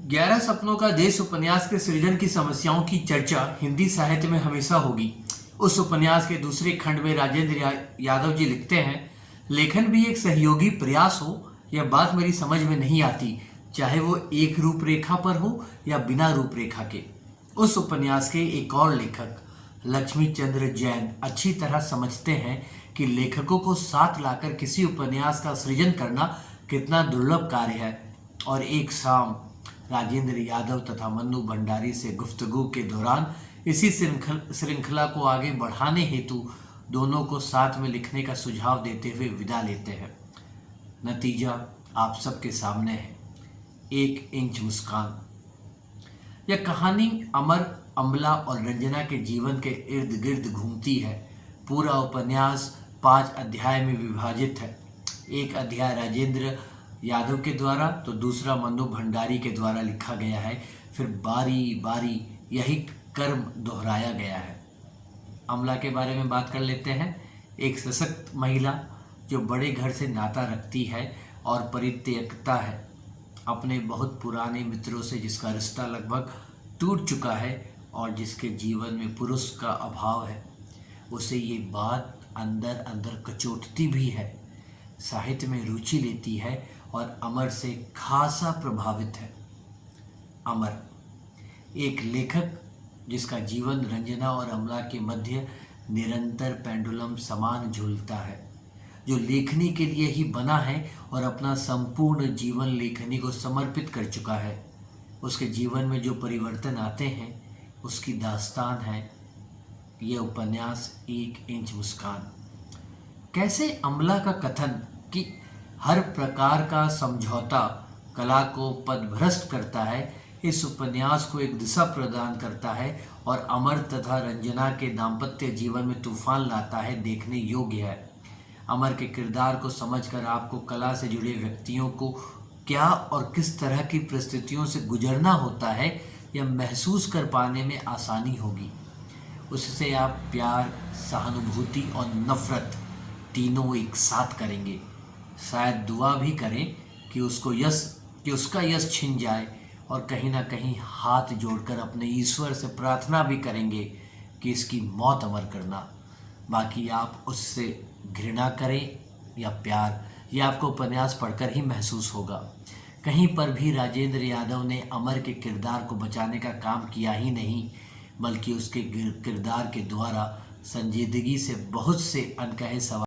11 सपनों का देश उपन्यास के सृजन की समस्याओं की चर्चा हिंदी साहित्य में हमेशा होगी। उस उपन्यास के दूसरे खंड में राजेंद्र यादव जी लिखते हैं, लेखन भी एक सहयोगी प्रयास हो, यह बात मेरी समझ में नहीं आती, चाहे वो एक रूपरेखा पर हो या बिना रूपरेखा के। उस उपन्यास के एक और लेखक लक्ष्मी चंद्र जैन अच्छी तरह समझते हैं कि लेखकों को साथ लाकर किसी उपन्यास का सृजन करना कितना दुर्लभ कार्य है। और एक शाम राजेंद्र यादव तथा मन्नू भंडारी से गुफ्तगू के दौरान इसी श्रृंखला को आगे बढ़ाने हेतु दोनों को साथ में लिखने का सुझाव देते हुए विदा लेते हैं। नतीजा आप सबके सामने है, 1 इंच मुस्कान। यह कहानी अमर, अमला और रंजना के जीवन के इर्द गिर्द घूमती है। पूरा उपन्यास 5 अध्याय में विभाजित है। एक अध्याय राजेंद्र यादव के द्वारा तो दूसरा मन्नू भंडारी के द्वारा लिखा गया है। फिर बारी बारी यही कर्म दोहराया गया है। अमला के बारे में बात कर लेते हैं। एक सशक्त महिला जो बड़े घर से नाता रखती है और परित्यक्ता है, अपने बहुत पुराने मित्रों से जिसका रिश्ता लगभग टूट चुका है और जिसके जीवन में पुरुष का अभाव है। उसे ये बात अंदर अंदर कचोटती भी है। साहित्य में रुचि लेती है और अमर से खासा प्रभावित है। अमर एक लेखक जिसका जीवन रंजना और अमला के मध्य निरंतर पेंडुलम समान झूलता है, जो लेखनी के लिए ही बना है और अपना संपूर्ण जीवन लेखनी को समर्पित कर चुका है। उसके जीवन में जो परिवर्तन आते हैं उसकी दास्तान है यह उपन्यास 1 इंच मुस्कान। कैसे अमला का कथन कि हर प्रकार का समझौता कला को पथभ्रष्ट करता है, इस उपन्यास को एक दिशा प्रदान करता है और अमर तथा रंजना के दाम्पत्य जीवन में तूफान लाता है, देखने योग्य है। अमर के किरदार को समझकर आपको कला से जुड़े व्यक्तियों को क्या और किस तरह की परिस्थितियों से गुजरना होता है यह महसूस कर पाने में आसानी होगी। उससे आप प्यार, सहानुभूति और नफरत तीनों एक साथ करेंगे। शायद दुआ भी करें कि उसका यश छिन जाए और कहीं ना कहीं हाथ जोड़कर अपने ईश्वर से प्रार्थना भी करेंगे कि इसकी मौत अमर करना। बाकी आप उससे घृणा करें या प्यार, यह आपको उपन्यास पढ़कर ही महसूस होगा। कहीं पर भी राजेंद्र यादव ने अमर के किरदार को बचाने का काम किया ही नहीं, बल्कि उसके किरदार के द्वारा संजीदगी से बहुत से अनकहे सवाल